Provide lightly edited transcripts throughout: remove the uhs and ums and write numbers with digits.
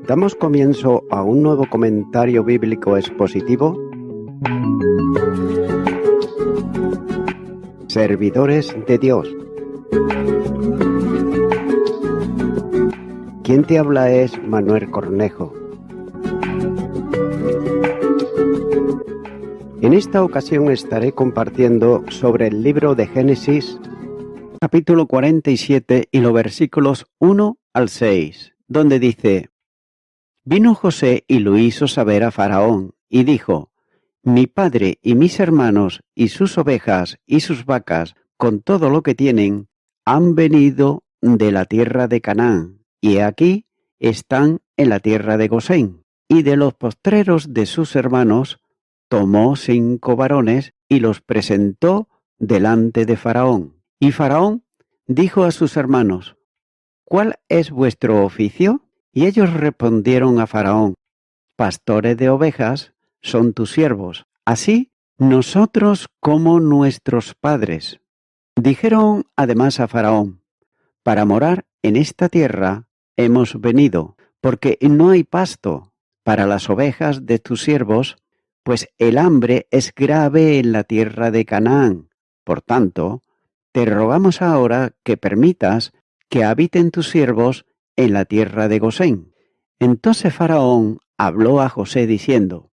Damos comienzo a un nuevo comentario bíblico expositivo. Servidores de Dios. Quien te habla es Manuel Cornejo. En esta ocasión estaré compartiendo sobre el libro de Génesis, capítulo 47 y los versículos 1 al 6, donde dice: Vino José y lo hizo saber a Faraón, y dijo: Mi padre y mis hermanos y sus ovejas y sus vacas, con todo lo que tienen, han venido de la tierra de Canaán, y aquí están en la tierra de Gosén. Y de los postreros de sus hermanos, tomó 5 varones y los presentó delante de Faraón. Y Faraón dijo a sus hermanos: ¿Cuál es vuestro oficio? Y ellos respondieron a Faraón: Pastores de ovejas son tus siervos, así nosotros como nuestros padres. Dijeron además a Faraón: Para morar en esta tierra hemos venido, porque no hay pasto para las ovejas de tus siervos, pues el hambre es grave en la tierra de Canaán. Por tanto, te rogamos ahora que permitas que habiten tus siervos en la tierra de Gosén. Entonces Faraón habló a José diciendo: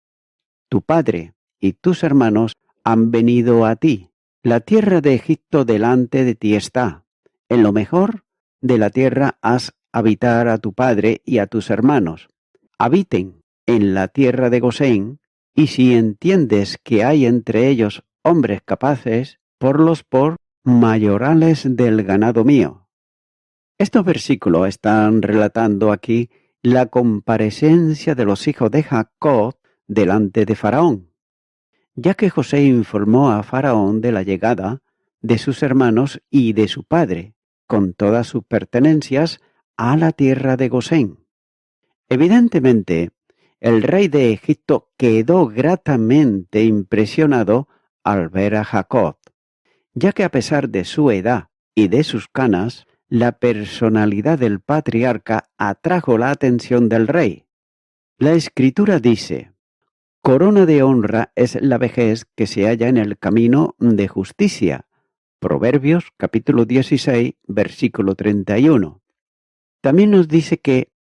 Tu padre y tus hermanos han venido a ti. La tierra de Egipto delante de ti está. En lo mejor de la tierra haz habitar a tu padre y a tus hermanos. Habiten en la tierra de Gosén, y si entiendes que hay entre ellos hombres capaces, ponlos por mayorales del ganado mío. Estos versículos están relatando aquí la comparecencia de los hijos de Jacob delante de Faraón, ya que José informó a Faraón de la llegada de sus hermanos y de su padre, con todas sus pertenencias, a la tierra de Gosén. Evidentemente, el rey de Egipto quedó gratamente impresionado al ver a Jacob, ya que a pesar de su edad y de sus canas, la personalidad del patriarca atrajo la atención del rey. La Escritura dice: Corona de honra es la vejez que se halla en el camino de justicia. Proverbios capítulo 16, versículo 31. También nos dice que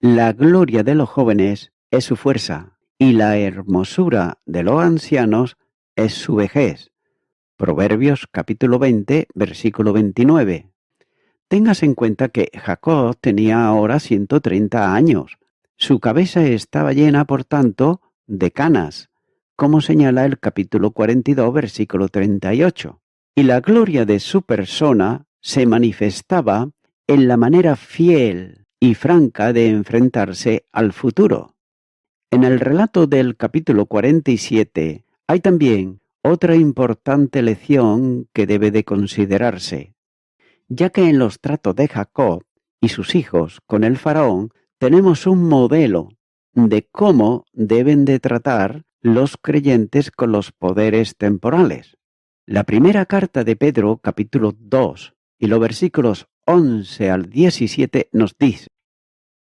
la gloria de los jóvenes es su fuerza, y la hermosura de los ancianos es su vejez. Proverbios capítulo 20, versículo 29. Tengas en cuenta que Jacob tenía ahora 130 años. Su cabeza estaba llena, por tanto, de canas, como señala el capítulo 42, versículo 38. Y la gloria de su persona se manifestaba en la manera fiel y franca de enfrentarse al futuro. En el relato del capítulo 47 hay también otra importante lección que debe de considerarse, ya que en los tratos de Jacob y sus hijos con el faraón tenemos un modelo de cómo deben de tratar los creyentes con los poderes temporales. La primera carta de Pedro, capítulo 2, y los versículos 11 al 17 nos dice: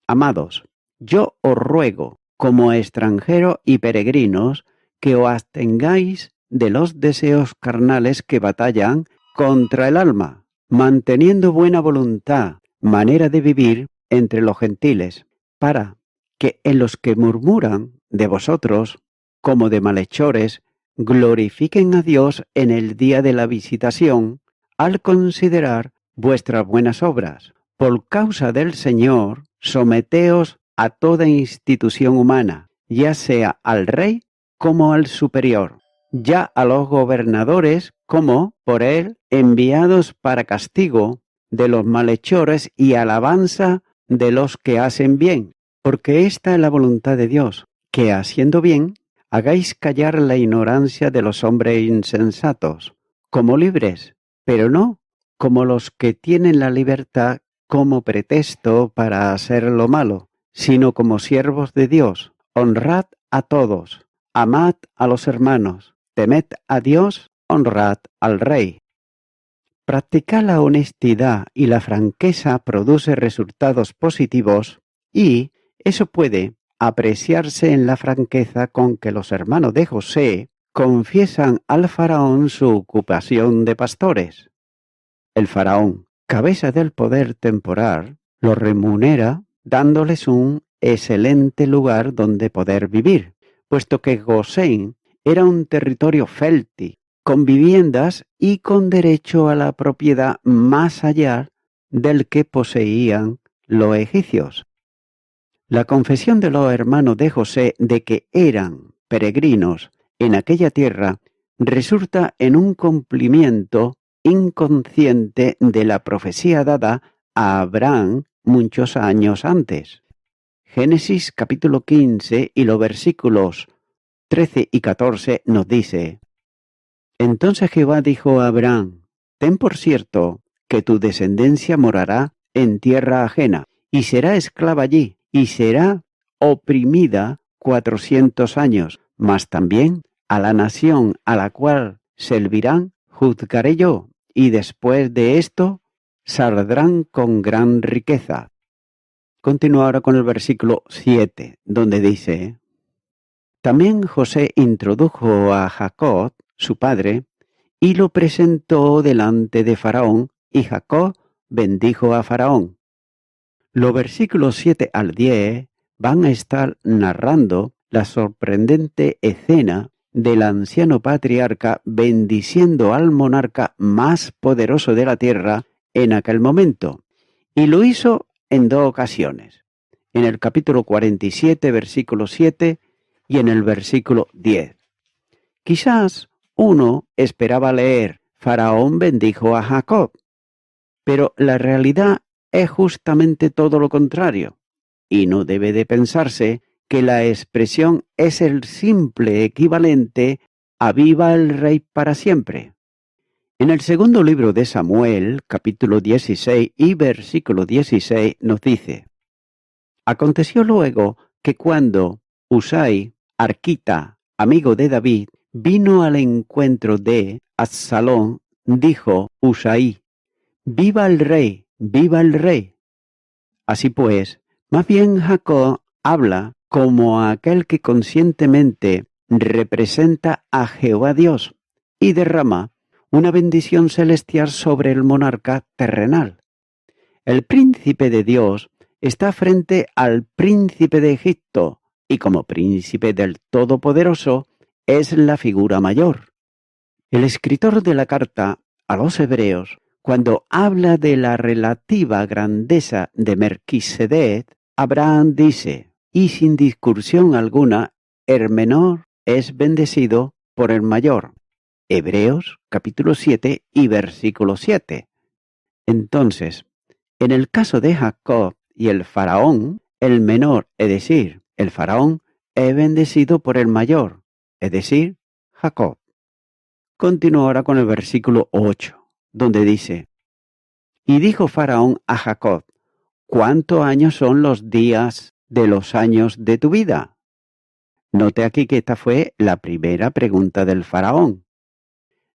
Amados, yo os ruego, como extranjeros y peregrinos, que os abstengáis de los deseos carnales que batallan contra el alma, manteniendo buena voluntad, manera de vivir entre los gentiles, para que en los que murmuran de vosotros, como de malhechores, glorifiquen a Dios en el día de la visitación, al considerar vuestras buenas obras. Por causa del Señor, someteos a toda institución humana, ya sea al rey como al superior, ya a los gobernadores como por él enviados para castigo de los malhechores y alabanza de los que hacen bien, porque esta es la voluntad de Dios, que haciendo bien hagáis callar la ignorancia de los hombres insensatos, como libres, pero no como los que tienen la libertad como pretexto para hacer lo malo, sino como siervos de Dios. Honrad a todos, amad a los hermanos, temed a Dios, honrad al Rey. Practicar la honestidad y la franqueza produce resultados positivos y eso puede apreciarse en la franqueza con que los hermanos de José confiesan al faraón su ocupación de pastores. El faraón, cabeza del poder temporal, lo remunera dándoles un excelente lugar donde poder vivir, puesto que Gosén era un territorio fértil, con viviendas y con derecho a la propiedad más allá del que poseían los egipcios. La confesión de los hermanos de José de que eran peregrinos en aquella tierra resulta en un cumplimiento inconsciente de la profecía dada a Abraham muchos años antes. Génesis capítulo 15 y los versículos 13 y 14 nos dice: Entonces Jehová dijo a Abraham: Ten por cierto que tu descendencia morará en tierra ajena, y será esclava allí, y será oprimida 400 años, mas también a la nación a la cual servirán juzgaré yo, y después de esto saldrán con gran riqueza. Continúa ahora con el versículo 7, donde dice: También José introdujo a Jacob, su padre, y lo presentó delante de Faraón, y Jacob bendijo a Faraón. Los versículos 7 al 10 van a estar narrando la sorprendente escena del anciano patriarca bendiciendo al monarca más poderoso de la tierra en aquel momento, y lo hizo en dos ocasiones, en el capítulo 47, versículo 7, y en el versículo 10. Quizás uno esperaba leer: Faraón bendijo a Jacob, pero la realidad es justamente todo lo contrario, y no debe de pensarse que la expresión es el simple equivalente a viva el rey para siempre. En el segundo libro de Samuel, capítulo 16 y versículo 16, nos dice: Aconteció luego que cuando Husai, arquita, amigo de David, vino al encuentro de Absalón, dijo Husai: ¡Viva el rey! ¡Viva el rey! Así pues, más bien Jacob habla como aquel que conscientemente representa a Jehová Dios y derrama una bendición celestial sobre el monarca terrenal. El príncipe de Dios está frente al príncipe de Egipto y como príncipe del Todopoderoso es la figura mayor. El escritor de la carta a los Hebreos, cuando habla de la relativa grandeza de Melquisedec, Abraham dice: y sin discusión alguna, el menor es bendecido por el mayor. Hebreos capítulo 7 y versículo 7. Entonces, en el caso de Jacob y el faraón, el menor, es decir, el faraón, es bendecido por el mayor, es decir, Jacob. Continúo ahora con el versículo 8, donde dice: Y dijo Faraón a Jacob: ¿Cuántos años son los días de los años de tu vida? Note aquí que esta fue la primera pregunta del faraón.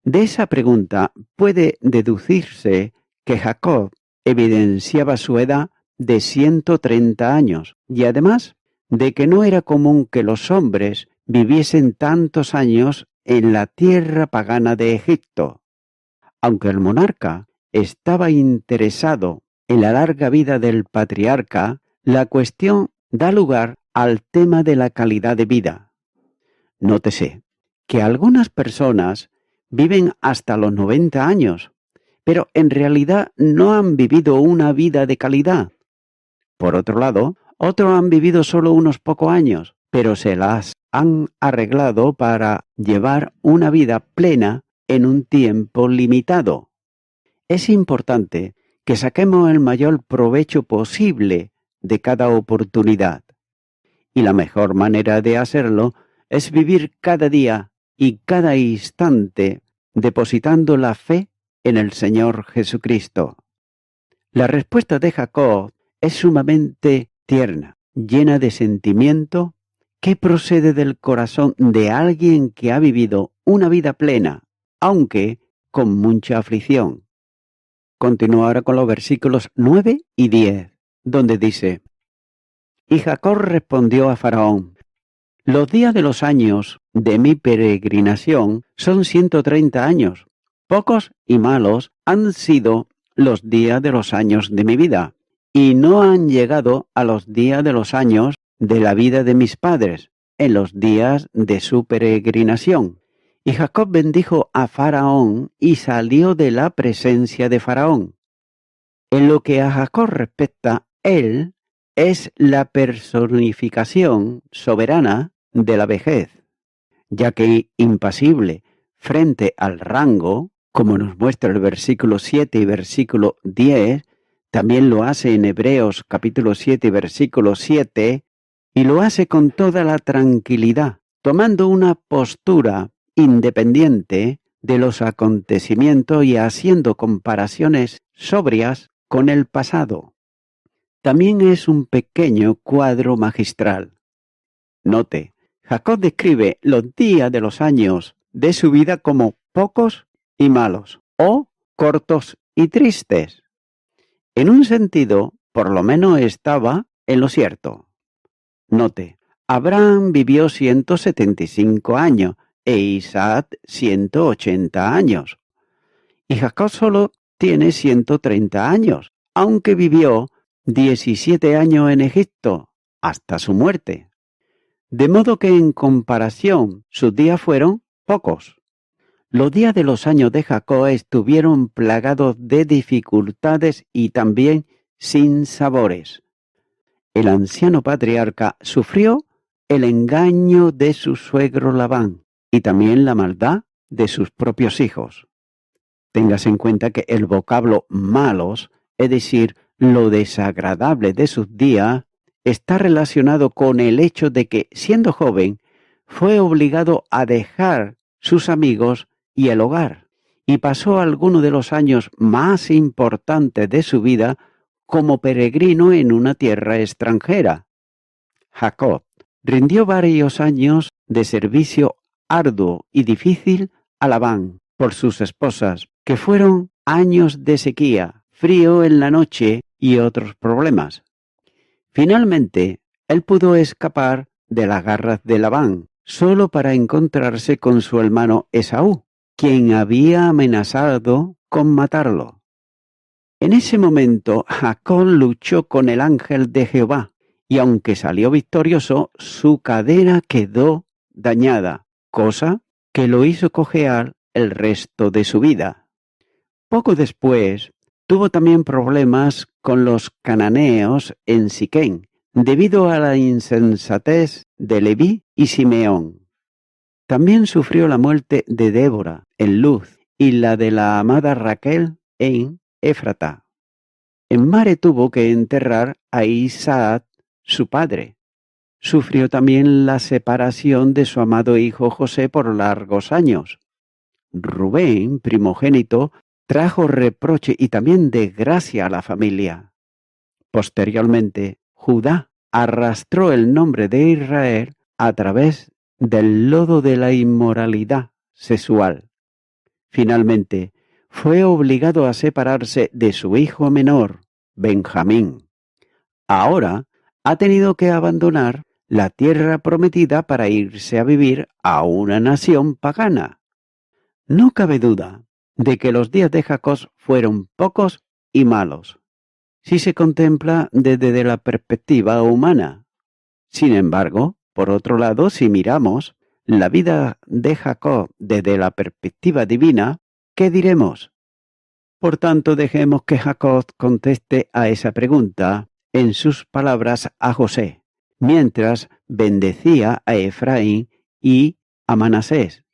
De esa pregunta puede deducirse que Jacob evidenciaba su edad de 130 años y además de que no era común que los hombres viviesen tantos años en la tierra pagana de Egipto. Aunque el monarca estaba interesado en la larga vida del patriarca, la cuestión da lugar al tema de la calidad de vida. Nótese que algunas personas viven hasta los 90 años, pero en realidad no han vivido una vida de calidad. Por otro lado, otros han vivido solo unos pocos años, pero se las han arreglado para llevar una vida plena en un tiempo limitado. Es importante que saquemos el mayor provecho posible de cada oportunidad. Y la mejor manera de hacerlo es vivir cada día y cada instante depositando la fe en el Señor Jesucristo. La respuesta de Jacob es sumamente tierna, llena de sentimiento, que procede del corazón de alguien que ha vivido una vida plena, aunque con mucha aflicción. continúa ahora con los versículos 9 y 10, donde dice: Y Jacob respondió a Faraón: Los días de los años de mi peregrinación son 130 años. Pocos y malos han sido los días de los años de mi vida, y no han llegado a los días de los años de la vida de mis padres, en los días de su peregrinación. Y Jacob bendijo a Faraón y salió de la presencia de Faraón. En lo que a Jacob respecta, él es la personificación soberana de la vejez, ya que impasible frente al rango, como nos muestra el versículo 7 y versículo 10, también lo hace en Hebreos capítulo 7 y versículo 7, y lo hace con toda la tranquilidad, tomando una postura independiente de los acontecimientos y haciendo comparaciones sobrias con el pasado. También es un pequeño cuadro magistral. Note, Jacob describe los días de los años de su vida como pocos y malos, o cortos y tristes. En un sentido, por lo menos estaba en lo cierto. Note, Abraham vivió 175 años e Isaac 180 años. Y Jacob solo tiene 130 años, aunque vivió 17 años en Egipto, hasta su muerte. De modo que en comparación sus días fueron pocos. Los días de los años de Jacob estuvieron plagados de dificultades y también sin sabores. El anciano patriarca sufrió el engaño de su suegro Labán y también la maldad de sus propios hijos. Téngase en cuenta que el vocablo malos, es decir, lo desagradable de sus días, está relacionado con el hecho de que, siendo joven, fue obligado a dejar sus amigos y el hogar, y pasó algunos de los años más importantes de su vida como peregrino en una tierra extranjera. Jacob rindió varios años de servicio arduo y difícil a Labán por sus esposas, que fueron años de sequía, frío en la noche y otros problemas. Finalmente, él pudo escapar de las garras de Labán, solo para encontrarse con su hermano Esaú, quien había amenazado con matarlo. En ese momento, Jacob luchó con el ángel de Jehová, y aunque salió victorioso, su cadera quedó dañada, cosa que lo hizo cojear el resto de su vida. Poco después, tuvo también problemas con los cananeos en Siquén, debido a la insensatez de Leví y Simeón. También sufrió la muerte de Débora en Luz y la de la amada Raquel en Éfrata. En Mare tuvo que enterrar a Isaac, su padre. Sufrió también la separación de su amado hijo José por largos años. Rubén, primogénito, trajo reproche y también desgracia a la familia. Posteriormente, Judá arrastró el nombre de Israel a través del lodo de la inmoralidad sexual. Finalmente, fue obligado a separarse de su hijo menor, Benjamín. Ahora ha tenido que abandonar la tierra prometida para irse a vivir a una nación pagana. No cabe duda de que los días de Jacob fueron pocos y malos, si se contempla desde la perspectiva humana. Sin embargo, por otro lado, si miramos la vida de Jacob desde la perspectiva divina, ¿qué diremos? Por tanto, dejemos que Jacob conteste a esa pregunta en sus palabras a José, mientras bendecía a Efraín y a Manasés.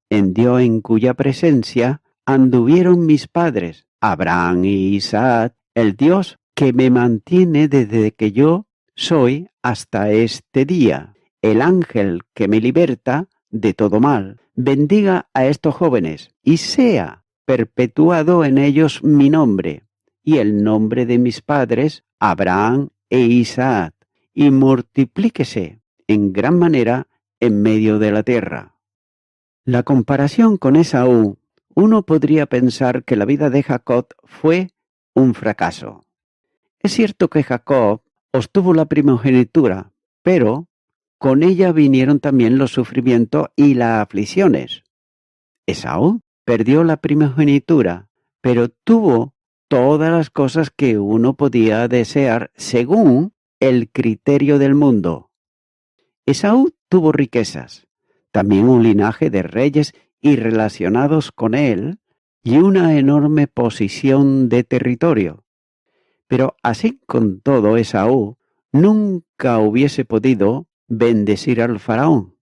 En Dios en cuya presencia anduvieron mis padres, Abraham y Isaac, el Dios que me mantiene desde que yo soy hasta este día, el ángel que me liberta de todo mal. Bendiga a estos jóvenes y sea perpetuado en ellos mi nombre y el nombre de mis padres, Abraham e Isaac, y multiplíquese en gran manera en medio de la tierra. La comparación con Esaú, uno podría pensar que la vida de Jacob fue un fracaso. Es cierto que Jacob obtuvo la primogenitura, pero con ella vinieron también los sufrimientos y las aflicciones. Esaú perdió la primogenitura, pero tuvo todas las cosas que uno podía desear según el criterio del mundo. Esaú tuvo riquezas, también un linaje de reyes y relacionados con él, y una enorme posición de territorio. Pero así con todo, Esaú nunca hubiese podido bendecir al faraón.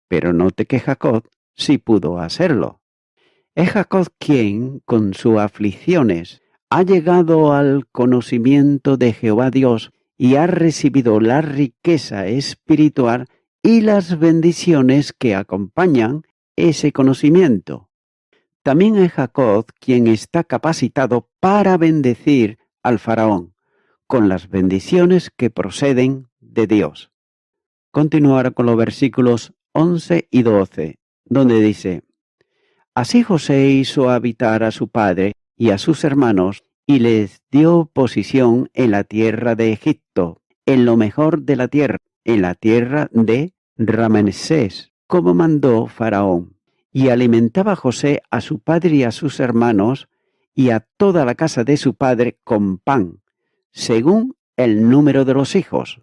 Pero note que Jacob sí pudo hacerlo. Es Jacob quien, con sus aflicciones, ha llegado al conocimiento de Jehová Dios y ha recibido la riqueza espiritual y las bendiciones que acompañan ese conocimiento. También es Jacob quien está capacitado para bendecir al faraón, con las bendiciones que proceden de Dios. Continuar con los versículos 11 y 12, donde dice: Así José hizo habitar a su padre y a sus hermanos, y les dio posición en la tierra de Egipto, en lo mejor de la tierra, en la tierra de Ramsés, como mandó Faraón. Y alimentaba José a su padre y a sus hermanos, y a toda la casa de su padre con pan, según el número de los hijos.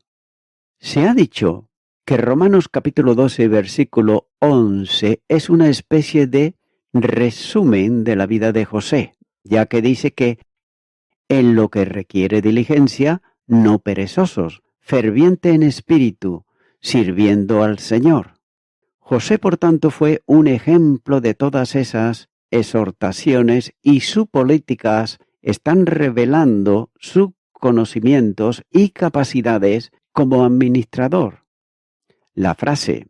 Se ha dicho que Romanos capítulo 12, versículo 11 es una especie de resumen de la vida de José, ya que dice que en lo que requiere diligencia, no perezosos, ferviente en espíritu, sirviendo al Señor. José, por tanto, fue un ejemplo de todas esas exhortaciones y sus políticas están revelando sus conocimientos y capacidades como administrador. La frase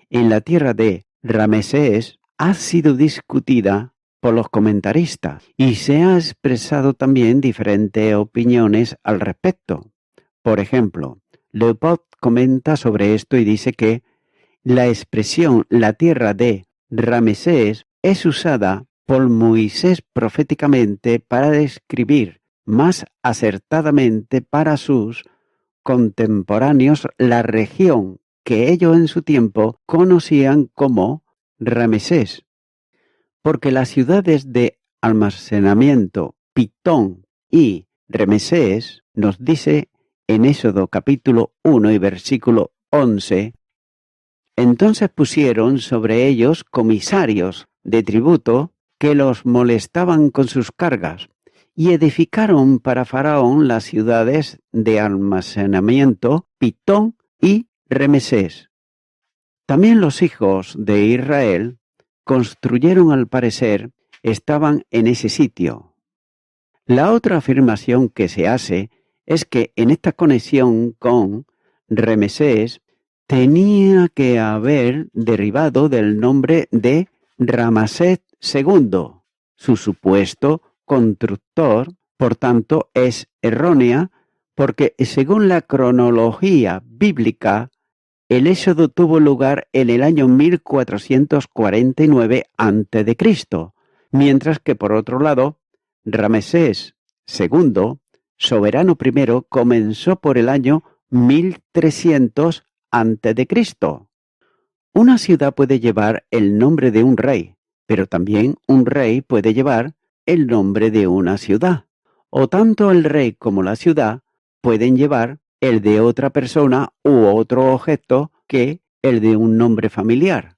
en la tierra de Ramsés ha sido discutida por los comentaristas y se ha expresado también diferentes opiniones al respecto. Por ejemplo, Leopold comenta sobre esto y dice que la expresión la tierra de Ramsés es usada por Moisés proféticamente para describir más acertadamente para sus contemporáneos la región que ellos en su tiempo conocían como Ramsés, porque las ciudades de almacenamiento Pitón y Ramsés, nos dice en Éxodo capítulo 1 y versículo 11, entonces pusieron sobre ellos comisarios de tributo que los molestaban con sus cargas, y edificaron para Faraón las ciudades de almacenamiento Pitón y Ramsés. También los hijos de Israel construyeron, al parecer, estaban en ese sitio. La otra afirmación que se hace es que en esta conexión con Ramsés tenía que haber derivado del nombre de Ramsés II, su supuesto constructor. Por tanto, es errónea porque según la cronología bíblica, el éxodo tuvo lugar en el año 1449 a.C., mientras que por otro lado, Ramsés II, soberano primero, comenzó por el año 1300 a.C. Una ciudad puede llevar el nombre de un rey, pero también un rey puede llevar el nombre de una ciudad, o tanto el rey como la ciudad pueden llevar el de otra persona u otro objeto que el de un nombre familiar.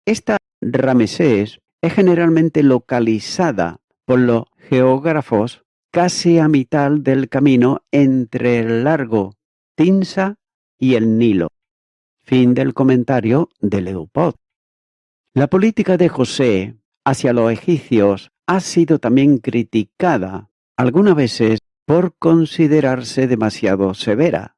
Esta Ramsés es generalmente localizada por los geógrafos casi a mitad del camino entre el lago Tinsa y el Nilo. Fin del comentario de Leopold. La política de José hacia los egipcios ha sido también criticada algunas veces por considerarse demasiado severa,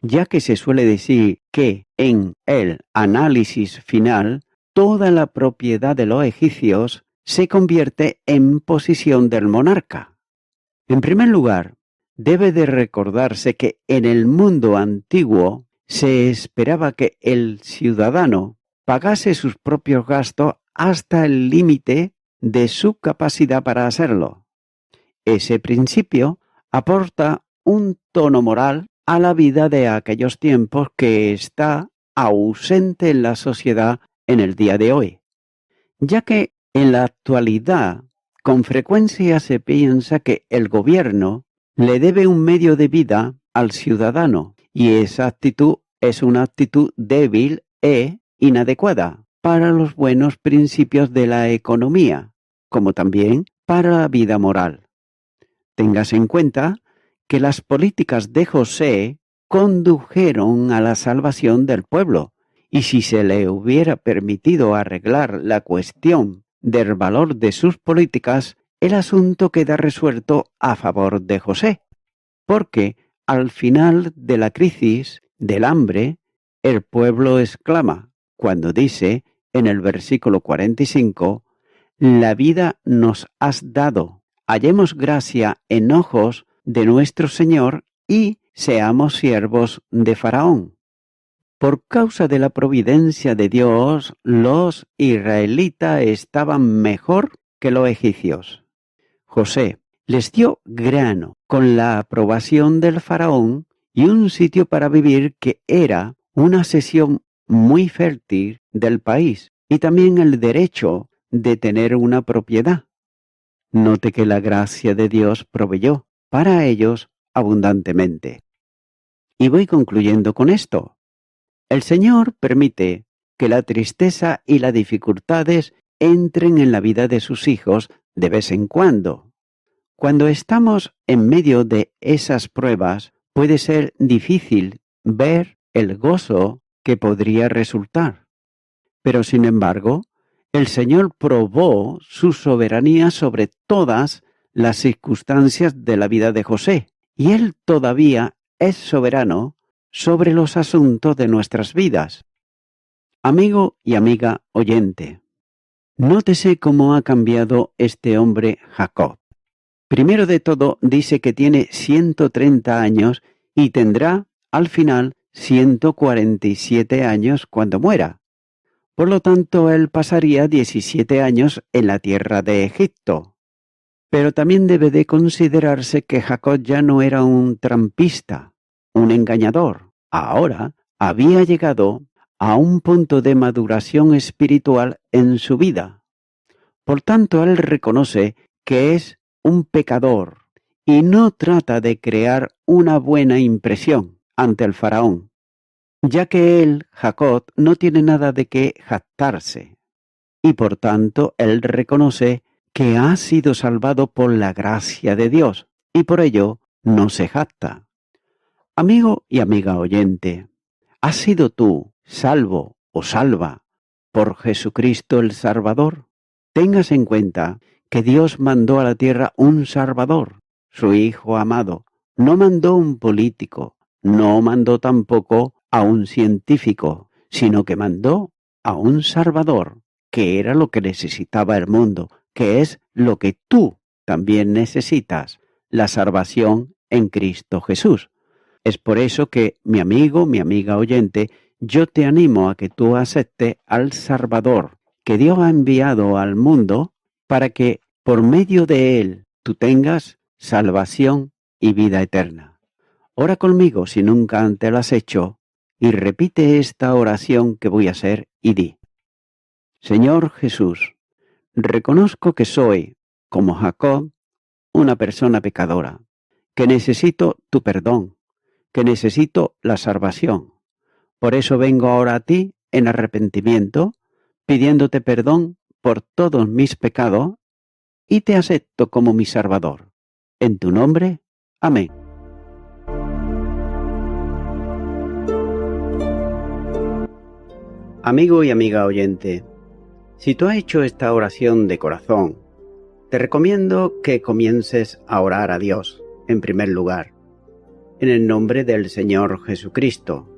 ya que se suele decir que en el análisis final toda la propiedad de los egipcios se convierte en posesión del monarca. En primer lugar, debe de recordarse que en el mundo antiguo se esperaba que el ciudadano pagase sus propios gastos hasta el límite de su capacidad para hacerlo. Ese principio aporta un tono moral a la vida de aquellos tiempos que está ausente en la sociedad en el día de hoy, ya que en la actualidad con frecuencia se piensa que el gobierno le debe un medio de vida al ciudadano y esa actitud es una actitud débil e inadecuada para los buenos principios de la economía, como también para la vida moral. Tengas en cuenta que las políticas de José condujeron a la salvación del pueblo, y si se le hubiera permitido arreglar la cuestión del valor de sus políticas, el asunto queda resuelto a favor de José, porque al final de la crisis del hambre, el pueblo exclama, cuando dice en el versículo 45, «La vida nos has dado, hallemos gracia en ojos de nuestro Señor y seamos siervos de Faraón». Por causa de la providencia de Dios, los israelitas estaban mejor que los egipcios. José les dio grano con la aprobación del faraón y un sitio para vivir que era una sección muy fértil del país y también el derecho de tener una propiedad. Note que la gracia de Dios proveyó para ellos abundantemente. Y voy concluyendo con esto. El Señor permite que la tristeza y las dificultades entren en la vida de sus hijos de vez en cuando. Cuando estamos en medio de esas pruebas, puede ser difícil ver el gozo que podría resultar. Pero sin embargo, el Señor probó su soberanía sobre todas las circunstancias de la vida de José, y Él todavía es soberano sobre los asuntos de nuestras vidas. Amigo y amiga oyente, nótese cómo ha cambiado este hombre Jacob. Primero de todo, dice que tiene 130 años y tendrá, al final, 147 años cuando muera. Por lo tanto, él pasaría 17 años en la tierra de Egipto. Pero también debe de considerarse que Jacob ya no era un trampista, un engañador. Ahora había llegado a un punto de maduración espiritual en su vida. Por tanto, él reconoce que es un pecador y no trata de crear una buena impresión ante el faraón, ya que él, Jacob, no tiene nada de qué jactarse, y por tanto él reconoce que ha sido salvado por la gracia de Dios, y por ello no se jacta. Amigo y amiga oyente, ¿has sido tú salvo o salva por Jesucristo el Salvador? Tengas en cuenta que Dios mandó a la tierra un Salvador, su Hijo amado. No mandó un político, no mandó tampoco a un científico, sino que mandó a un Salvador, que era lo que necesitaba el mundo, que es lo que tú también necesitas, la salvación en Cristo Jesús. Es por eso que, mi amigo, mi amiga oyente, yo te animo a que tú aceptes al Salvador que Dios ha enviado al mundo para que por medio de él tú tengas salvación y vida eterna. Ora conmigo si nunca antes lo has hecho y repite esta oración que voy a hacer y di: Señor Jesús, reconozco que soy, como Jacob, una persona pecadora, que necesito tu perdón, que necesito la salvación. Por eso vengo ahora a ti en arrepentimiento, pidiéndote perdón por todos mis pecados y te acepto como mi Salvador. En tu nombre, amén. Amigo y amiga oyente, si tú has hecho esta oración de corazón, te recomiendo que comiences a orar a Dios, en primer lugar, en el nombre del Señor Jesucristo.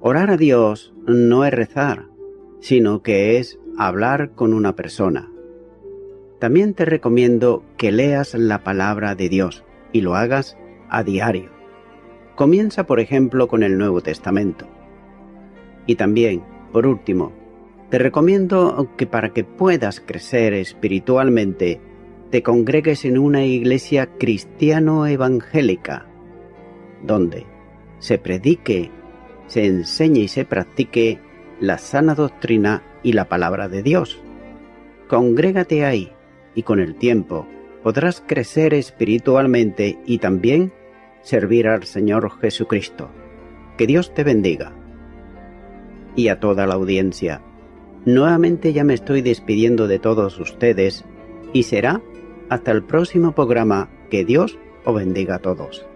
Orar a Dios no es rezar, sino que es hablar con una persona. También te recomiendo que leas la palabra de Dios y lo hagas a diario. Comienza, por ejemplo, con el Nuevo Testamento. Y también, por último, Te recomiendo que para que puedas crecer espiritualmente, te congregues en una iglesia cristiano-evangélica, donde se predique, se enseñe y se practique la sana doctrina y la palabra de Dios. Congrégate ahí y con el tiempo podrás crecer espiritualmente y también servir al Señor Jesucristo. Que Dios te bendiga. Y a toda la audiencia, nuevamente ya me estoy despidiendo de todos ustedes y será hasta el próximo programa. Que Dios os bendiga a todos.